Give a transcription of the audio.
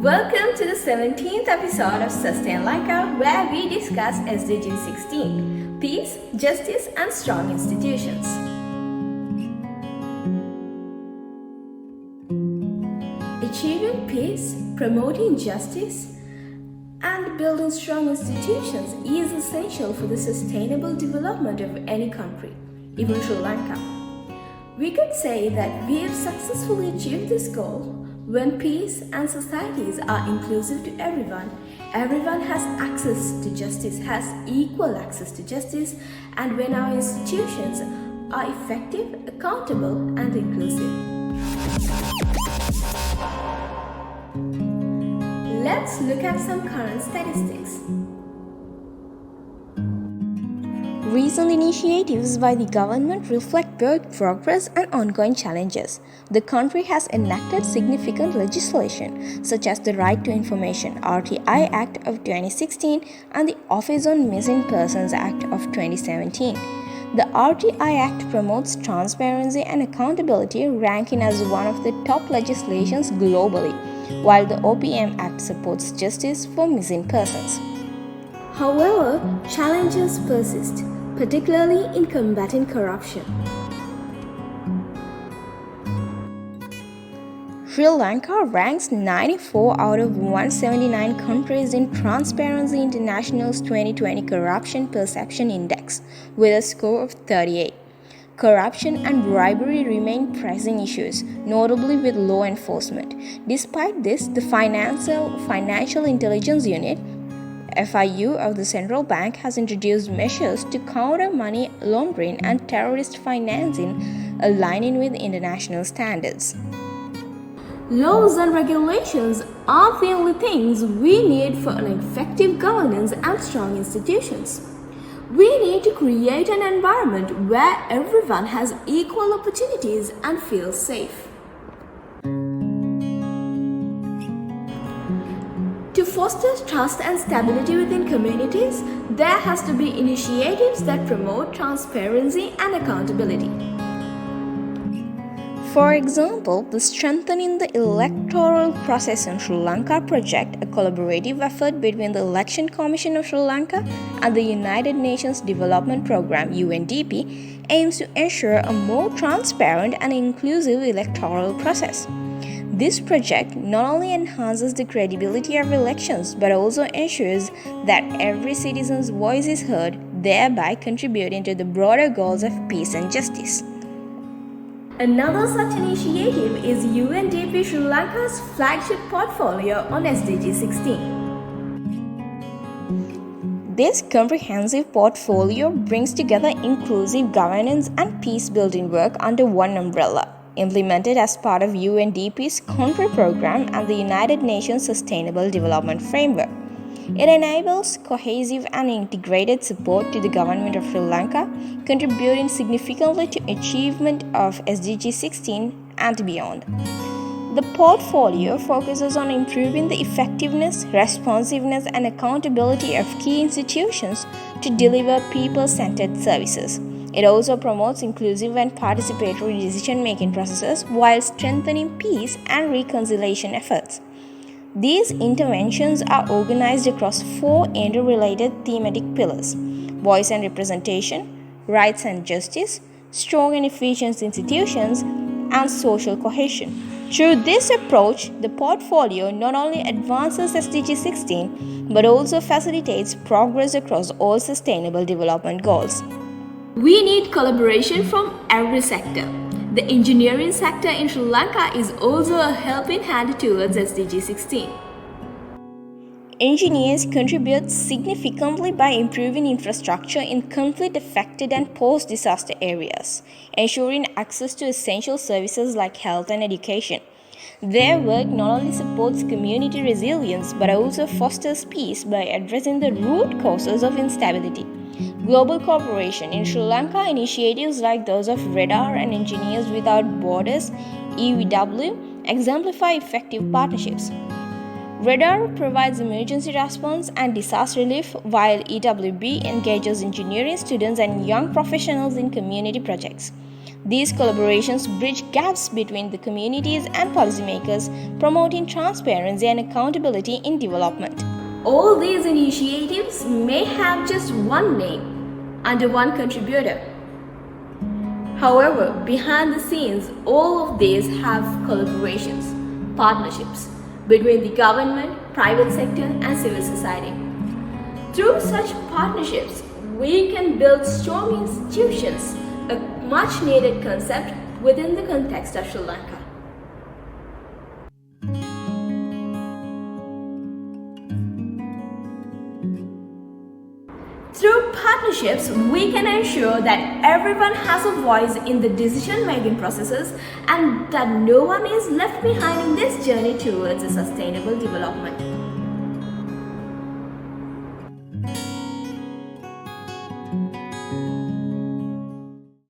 Welcome to the 17th episode of Sustain Lanka, where we discuss SDG 16, Peace, Justice and Strong Institutions. Achieving peace, promoting justice, and building strong institutions is essential for the sustainable development of any country, even Sri Lanka. We could say that we have successfully achieved this goal when peace and societies are inclusive to everyone. Everyone has access to justice, has equal access to justice, and when our institutions are effective, accountable, and inclusive. Let's look at some current statistics. Recent initiatives by the government reflect both progress and ongoing challenges. The country has enacted significant legislation such as the Right to Information (RTI) Act of 2016 and the Office on Missing Persons Act of 2017. The RTI Act promotes transparency and accountability, ranking as one of the top legislations globally, while the OPM Act supports justice for missing persons. However, challenges persist, particularly in combating corruption. Sri Lanka ranks 94 out of 179 countries in Transparency International's 2020 Corruption Perception Index, with a score of 38. Corruption and bribery remain pressing issues, notably with law enforcement. Despite this, the Financial Intelligence Unit (FIU) of the Central Bank has introduced measures to counter money laundering and terrorist financing, aligning with international standards. Laws and regulations aren't the only things we need for an effective governance and strong institutions. We need to create an environment where everyone has equal opportunities and feels safe. To foster trust and stability within communities, there has to be initiatives that promote transparency and accountability. For example, the Strengthening the Electoral Process in Sri Lanka project, a collaborative effort between the Election Commission of Sri Lanka and the United Nations Development Programme (UNDP), aims to ensure a more transparent and inclusive electoral process. This project not only enhances the credibility of elections but also ensures that every citizen's voice is heard, thereby contributing to the broader goals of peace and justice. Another such initiative is UNDP Sri Lanka's flagship portfolio on SDG 16. This comprehensive portfolio brings together inclusive governance and peace-building work under one umbrella, implemented as part of UNDP's country program and the United Nations Sustainable Development Framework. It enables cohesive and integrated support to the government of Sri Lanka, contributing significantly to achievement of SDG 16 and beyond. The portfolio focuses on improving the effectiveness, responsiveness, and accountability of key institutions to deliver people-centered services. It also promotes inclusive and participatory decision-making processes while strengthening peace and reconciliation efforts. These interventions are organized across 4 interrelated thematic pillars: voice and representation, rights and justice, strong and efficient institutions, and social cohesion. Through this approach, the portfolio not only advances SDG 16 but also facilitates progress across all sustainable development goals. We need collaboration from every sector. The engineering sector in Sri Lanka is also a helping hand towards SDG 16. Engineers contribute significantly by improving infrastructure in conflict-affected and post-disaster areas, ensuring access to essential services like health and education. Their work not only supports community resilience but also fosters peace by addressing the root causes of instability. Global cooperation in Sri Lanka, initiatives like those of Radar and Engineers Without Borders (EWW) exemplify effective partnerships. Radar provides emergency response and disaster relief, while EWB engages engineering students and young professionals in community projects. These collaborations bridge gaps between the communities and policymakers, promoting transparency and accountability in development. All these initiatives may have just one name under one contributor. However, behind the scenes, all of these have collaborations, partnerships between the government, private sector, and civil society. Through such partnerships, we can build strong institutions, a much needed concept within the context of Sri Lanka. Through partnerships, we can ensure that everyone has a voice in the decision-making processes and that no one is left behind in this journey towards a sustainable development.